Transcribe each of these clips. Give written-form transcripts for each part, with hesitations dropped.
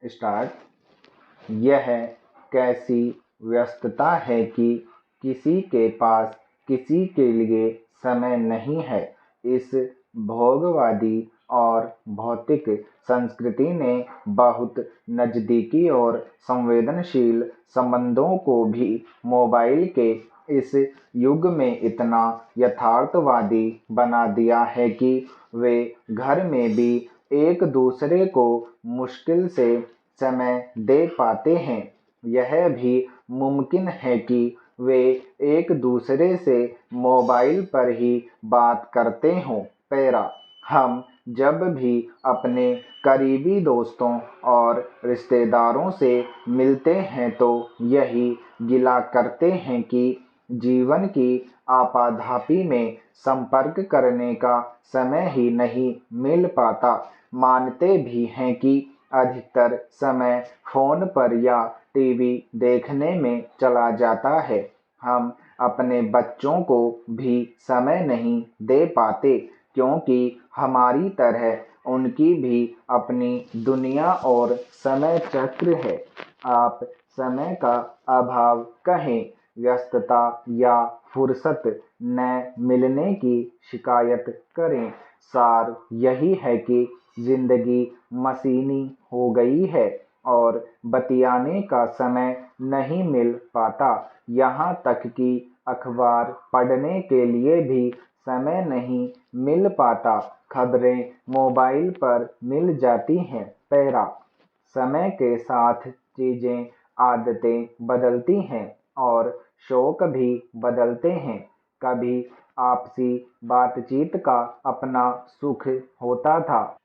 Start. यह कैसी व्यस्तता है कि किसी के पास किसी के लिए समय नहीं है। इस भोगवादी और भौतिक संस्कृति ने बहुत नज़दीकी और संवेदनशील संबंधों को भी मोबाइल के इस युग में इतना यथार्थवादी बना दिया है कि वे घर में भी एक दूसरे को मुश्किल से समय दे पाते हैं। यह भी मुमकिन है कि वे एक दूसरे से मोबाइल पर ही बात करते हों। पैरा, हम जब भी अपने करीबी दोस्तों और रिश्तेदारों से मिलते हैं तो यही गिला करते हैं कि जीवन की आपाधापी में संपर्क करने का समय ही नहीं मिल पाता। मानते भी हैं कि अधिकतर समय फोन पर या टीवी देखने में चला जाता है। हम अपने बच्चों को भी समय नहीं दे पाते क्योंकि हमारी तरह उनकी भी अपनी दुनिया और समय चक्र है। आप समय का अभाव कहें, व्यस्तता या फुर्सत न मिलने की शिकायत करें, सार यही है कि जिंदगी मशीनी हो गई है और बतियाने का समय नहीं मिल पाता। यहाँ तक कि अखबार पढ़ने के लिए भी समय नहीं मिल पाता। खबरें मोबाइल पर मिल जाती हैं। पैरा, समय के साथ चीजें, आदतें बदलती हैं और शौक भी बदलते हैं। कभी आपसी बातचीत का अपना सुख होता था।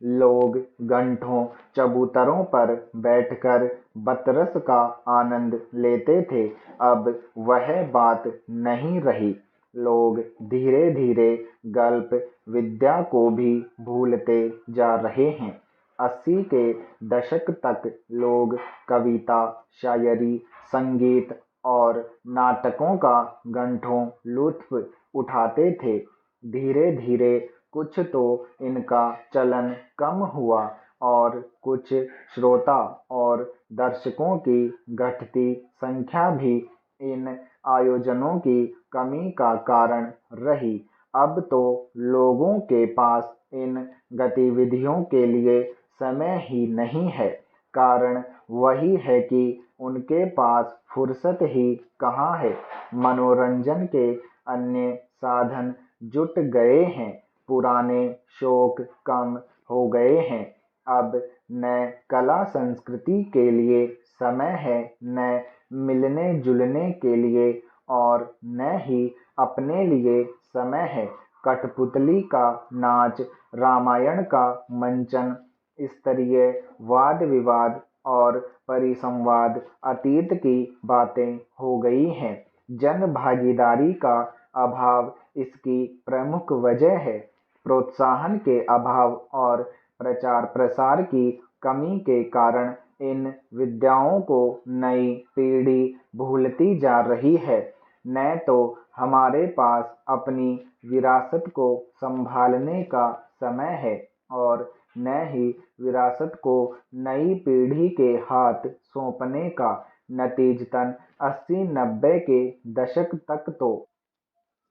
लोग घंटों चबूतरों पर बैठकर बतरस का आनंद लेते थे। अब वह बात नहीं रही। लोग धीरे धीरे गल्प विद्या को भी भूलते जा रहे हैं। 80 के दशक तक लोग कविता, शायरी, संगीत और नाटकों का घंटों लुत्फ उठाते थे। धीरे धीरे कुछ तो इनका चलन कम हुआ और कुछ श्रोता और दर्शकों की घटती संख्या भी इन आयोजनों की कमी का कारण रही। अब तो लोगों के पास इन गतिविधियों के लिए समय ही नहीं है। कारण वही है कि उनके पास फुर्सत ही कहाँ है। मनोरंजन के अन्य साधन जुट गए हैं। पुराने शौक कम हो गए हैं। अब न कला संस्कृति के लिए समय है, न मिलने जुलने के लिए और न ही अपने लिए समय है। कठपुतली का नाच, रामायण का मंचन, स्तरीय वाद विवाद और परिसंवाद अतीत की बातें हो गई हैं। जन भागीदारी का अभाव इसकी प्रमुख वजह है। प्रोत्साहन के अभाव और प्रचार प्रसार की कमी के कारण इन विद्याओं को नई पीढ़ी भूलती जा रही है। न तो हमारे पास अपनी विरासत को संभालने का समय है और न ही विरासत को नई पीढ़ी के हाथ सौंपने का। नतीजतन 80-90 के दशक तक तो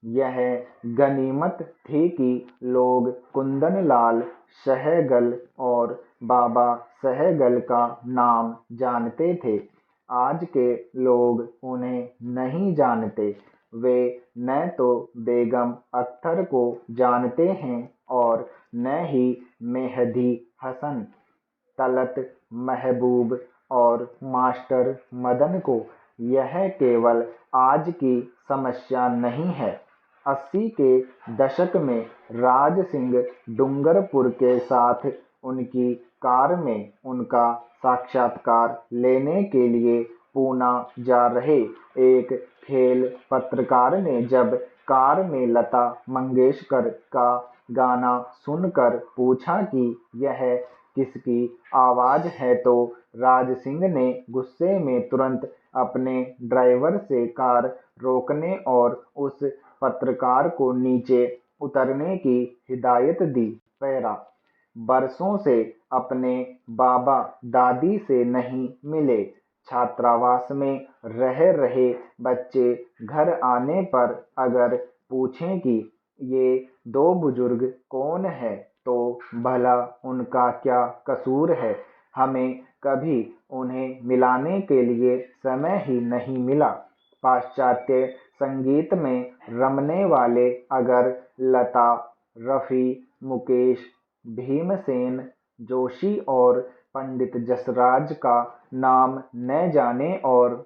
यह गनीमत थी कि लोग कुंदनलाल सहगल और बाबा सहगल का नाम जानते थे। आज के लोग उन्हें नहीं जानते। वे न तो बेगम अख्तर को जानते हैं और न ही मेहदी हसन, तलत महबूब और मास्टर मदन को। यह केवल आज की समस्या नहीं है। 80 के दशक में राज सिंह डूंगरपुर के साथ उनकी कार में उनका साक्षात्कार लेने के लिए पूना जा रहे एक खेल पत्रकार ने जब कार में लता मंगेशकर का गाना सुनकर पूछा कि यह किसकी आवाज है तो राज सिंह ने गुस्से में तुरंत अपने ड्राइवर से कार रोकने और उस पत्रकार को नीचे उतरने की हिदायत दी। पैरा, बरसों से अपने बाबा दादी से नहीं मिले। छात्रावास में रह रहे बच्चे घर आने पर अगर पूछें कि ये दो बुजुर्ग कौन है, तो भला उनका क्या कसूर है, हमें कभी उन्हें मिलाने के लिए समय ही नहीं मिला। पाश्चात्य संगीत में रमने वाले अगर लता, रफ़ी, मुकेश, भीमसेन जोशी और पंडित जसराज का नाम न जाने और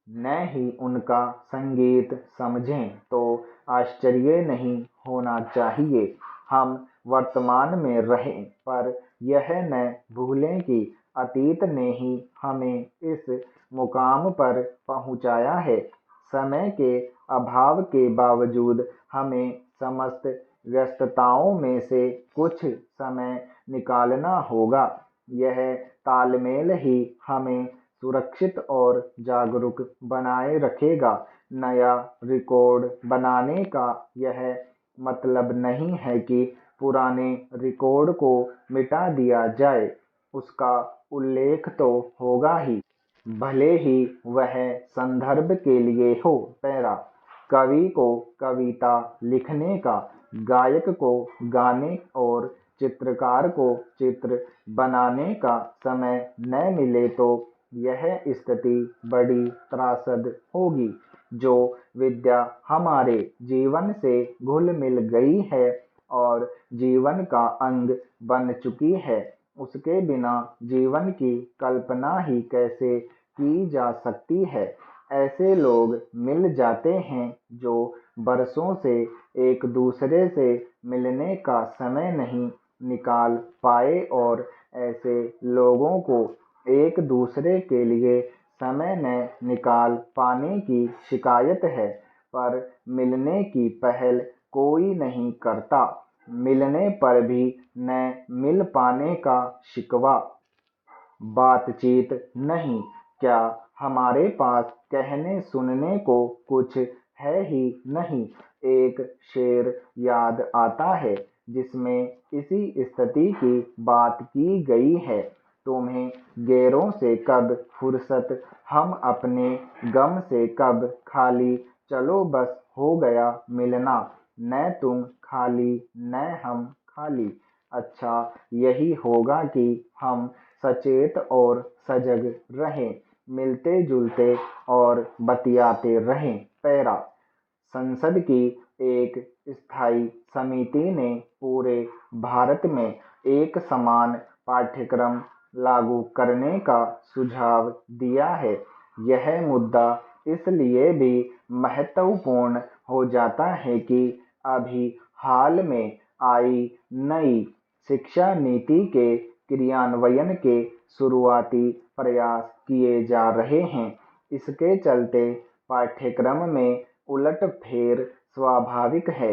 न ही उनका संगीत समझें, तो आश्चर्य नहीं होना चाहिए। हम वर्तमान में रहें, पर यह न भूलें कि अतीत ने ही हमें इस मुकाम पर पहुँचाया है। समय के अभाव के बावजूद हमें समस्त व्यस्तताओं में से कुछ समय निकालना होगा। यह तालमेल ही हमें सुरक्षित और जागरूक बनाए रखेगा। नया रिकॉर्ड बनाने का यह मतलब नहीं है कि पुराने रिकॉर्ड को मिटा दिया जाए, उसका उल्लेख तो होगा ही, भले ही वह संदर्भ के लिए हो। पैरा। कवि को कविता लिखने का, गायक को गाने और चित्रकार को चित्र बनाने का समय न मिले तो यह स्थिति बड़ी त्रासद होगी। जो विद्या हमारे जीवन से घुल मिल गई है और जीवन का अंग बन चुकी है, उसके बिना जीवन की कल्पना ही कैसे की जा सकती है। ऐसे लोग मिल जाते हैं जो बरसों से एक दूसरे से मिलने का समय नहीं निकाल पाए, और ऐसे लोगों को एक दूसरे के लिए समय न निकाल पाने की शिकायत है, पर मिलने की पहल कोई नहीं करता, मिलने पर भी न मिल पाने का शिकवा। बातचीत नहीं, क्या हमारे पास कहने सुनने को कुछ है ही नहीं। एक शेर याद आता है जिसमें इसी स्थिति की बात की गई है। तुम्हें गैरों से कब फुर्सत, हम अपने गम से कब खाली, चलो बस हो गया मिलना, न तुम खाली न हम खाली। अच्छा यही होगा कि हम सचेत और सजग रहें, मिलते जुलते और बतियाते रहें। पैरा। संसद की एक स्थायी समिति ने पूरे भारत में एक समान पाठ्यक्रम लागू करने का सुझाव दिया है। यह मुद्दा इसलिए भी महत्वपूर्ण हो जाता है कि अभी हाल में आई नई शिक्षा नीति के क्रियान्वयन के शुरुआती प्रयास किए जा रहे हैं। इसके चलते पाठ्यक्रम में उलटफेर स्वाभाविक है,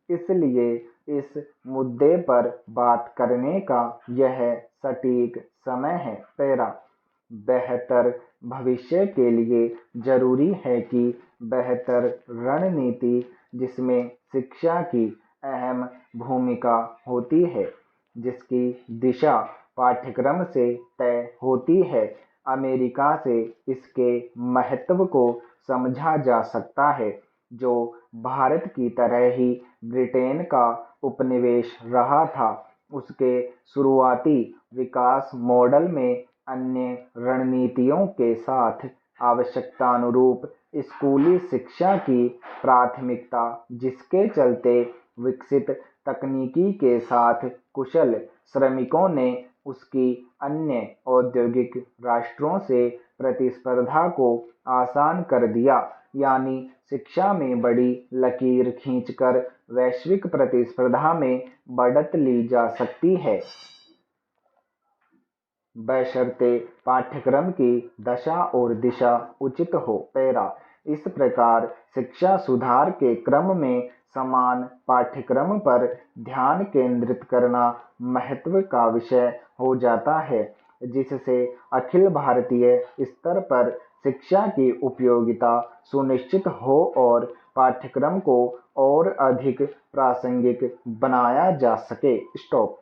इसलिए इस मुद्दे पर बात करने का यह सटीक समय है। पैरा। बेहतर भविष्य के लिए जरूरी है कि बेहतर रणनीति, जिसमें शिक्षा की अहम भूमिका होती है, जिसकी दिशा पाठ्यक्रम से तय होती है। अमेरिका से इसके महत्व को समझा जा सकता है, जो भारत की तरह ही ब्रिटेन का उपनिवेश रहा था। उसके शुरुआती विकास मॉडल में अन्य रणनीतियों के साथ आवश्यकतानुरूप स्कूली शिक्षा की प्राथमिकता, जिसके चलते विकसित तकनीकी के साथ कुशल श्रमिकों ने उसकी अन्य औद्योगिक राष्ट्रों से प्रतिस्पर्धा को आसान कर दिया। यानी शिक्षा में बड़ी लकीर खींचकर वैश्विक प्रतिस्पर्धा में बढ़त ली जा सकती है, बशर्ते पाठ्यक्रम की दशा और दिशा उचित हो। पैरा। इस प्रकार शिक्षा सुधार के क्रम में समान पाठ्यक्रम पर ध्यान केंद्रित करना महत्व का विषय हो जाता है, जिससे अखिल भारतीय स्तर पर शिक्षा की उपयोगिता सुनिश्चित हो और पाठ्यक्रम को और अधिक प्रासंगिक बनाया जा सके। स्टॉप।